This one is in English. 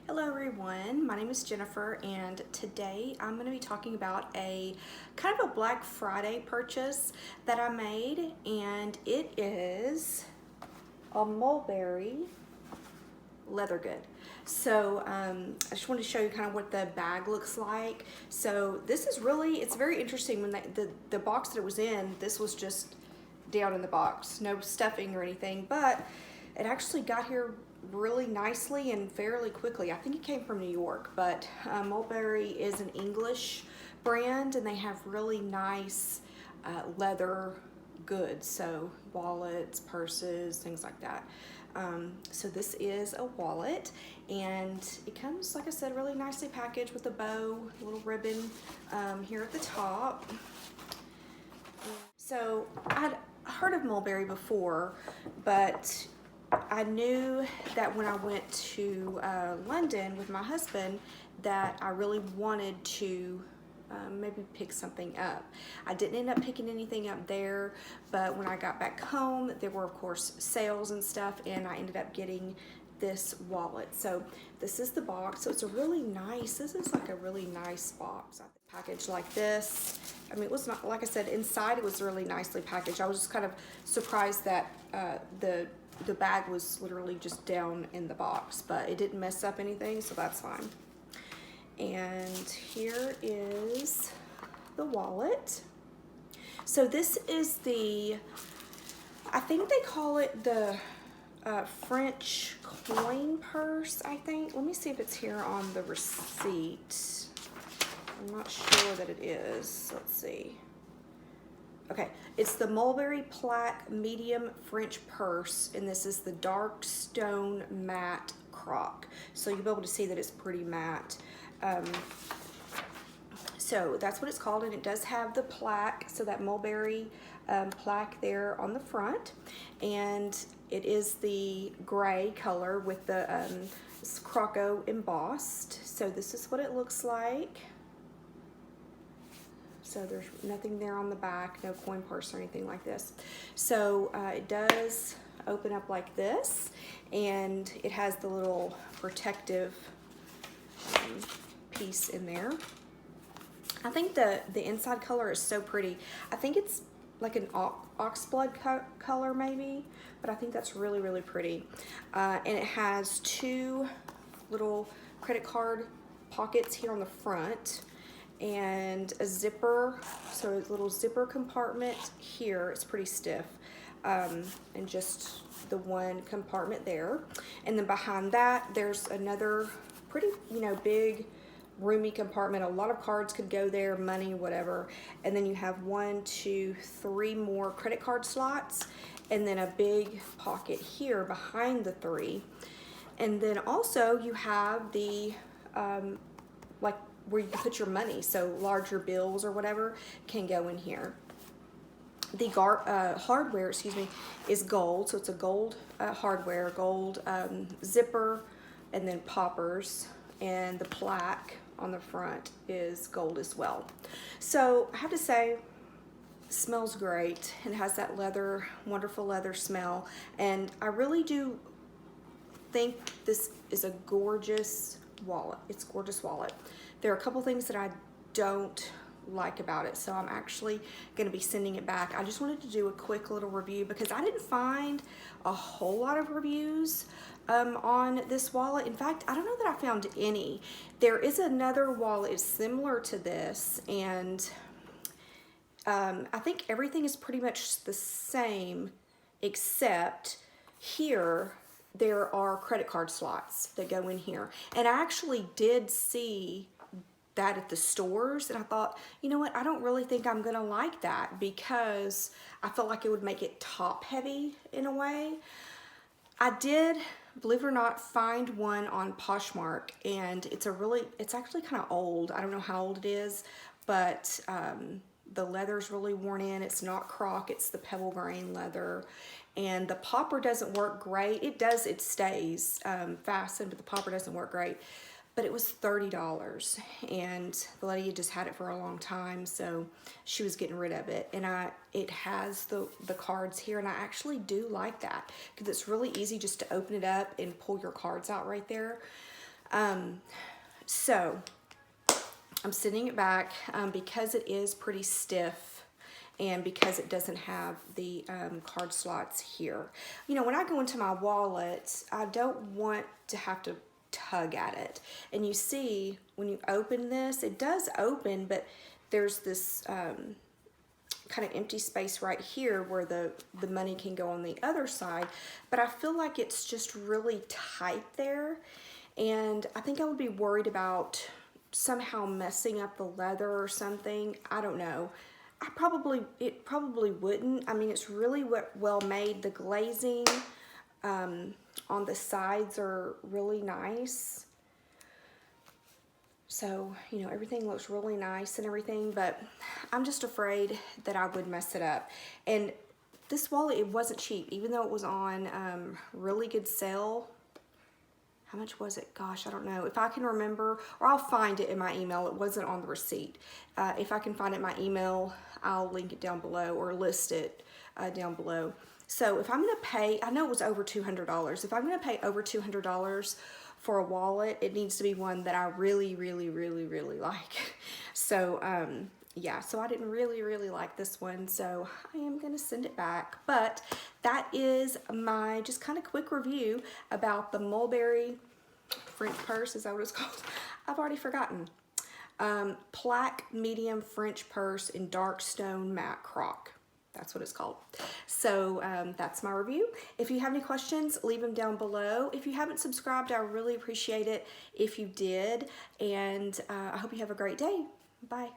Hello everyone, my name is Jennifer and today I'm going to be talking about a kind of a Black Friday purchase that I made, and it is a mulberry leather good. So I just wanted to show you kind of what the bag looks like. So this is really, it's very interesting. When the box that it was in, this was just down in the box, no stuffing or anything, but it actually got here really nicely and fairly quickly. I think it came from New York, but Mulberry is an English brand and they have really nice leather goods, so wallets, purses, things like that. So this is a wallet, and it comes, like I said, really nicely packaged with a bow, a little ribbon here at the top. So I'd heard of Mulberry before, but I knew that when I went to London with my husband that I really wanted to maybe pick something up. I didn't end up picking anything up there, but when I got back home, there were of course sales and stuff, and I ended up getting this wallet. So this is the box. So it's a really nice, this is like a really nice box. Packaged like this. I mean, it was not, like I said, inside it was really nicely packaged. I was just kind of surprised that the bag was literally just down in the box, but it didn't mess up anything, so that's fine. And here is the wallet. So this is the, I think they call it the French coin purse, I think. Let me see if it's here on the receipt. I'm not sure that it is. Let's see. Okay, it's the Mulberry Plaque medium French purse, and this is the dark stone matte croc. So you'll be able to see that it's pretty matte. So that's what it's called, and it does have the plaque, so that Mulberry plaque there on the front, and it is the gray color with the croco embossed. So this is what it looks like. So there's nothing there on the back, no coin purse or anything like this. So it does open up like this, and it has the little protective piece in there. I think the inside color is so pretty. I think it's like an oxblood color maybe, but I think that's really, really pretty. And it has two little credit card pockets here on the front, and a zipper, so a little zipper compartment here. It's pretty stiff, and just the one compartment there. And then behind that, there's another pretty, big roomy compartment. A lot of cards could go there, money, whatever. And then you have 1, 2, 3 more credit card slots, and then a big pocket here behind the 3. And then also you have the like where you can put your money, so larger bills or whatever can go in here. The hardware, is gold, so it's a gold hardware, gold zipper, and then poppers, and the plaque on the front is gold as well. So I have to say, it smells great. It has that leather, wonderful leather smell, and I really do think this is a gorgeous wallet. It's a gorgeous wallet. There are a couple things that I don't like about it, so I'm actually going to be sending it back. I just wanted to do a quick little review because I didn't find a whole lot of reviews on this wallet. In fact, I don't know that I found any. There is another wallet similar to this, and I think everything is pretty much the same, except here there are credit card slots that go in here. And I actually did see that at the stores, and I thought, you know what, I don't really think I'm gonna like that because I felt like it would make it top heavy in a way. I did, believe it or not, find one on Poshmark, and it's actually kind of old. I don't know how old it is, but the leather's really worn in. It's not croc, it's the pebble grain leather, and the popper doesn't work great. It stays fastened, but the popper doesn't work great. But it was $30, and the lady had just had it for a long time, so she was getting rid of it. And it has the cards here, and I actually do like that because it's really easy just to open it up and pull your cards out right there. So I'm sending it back because it is pretty stiff and because it doesn't have the card slots here. You know, when I go into my wallet, I don't want to have to tug at it. And you see, when you open this, it does open, but there's this kind of empty space right here where the money can go on the other side. But I feel like it's just really tight there. And I think I would be worried about somehow messing up the leather or something. I don't know. It probably wouldn't. I mean, it's really well made. The glazing on the sides are really nice. So, you know, everything looks really nice and everything, but I'm just afraid that I would mess it up. And this wallet, it wasn't cheap, even though it was on really good sale. How much was it? Gosh, I don't know. If I can remember, or I'll find it in my email. It wasn't on the receipt. If I can find it in my email, I'll link it down below or list it down below. So if I'm gonna pay, I know it was over $200. If I'm gonna pay over $200 for a wallet, it needs to be one that I really, really, really, really like. So yeah, so I didn't really like this one, so I am gonna send it back. But that is my just kind of quick review about the Mulberry French purse. Is that what it's called? I've already forgotten. Plaque medium French purse in dark stone matte croc. That's what it's called. So that's my review. If you have any questions, leave them down below. If you haven't subscribed, I really appreciate it if you did. And I hope you have a great day. Bye.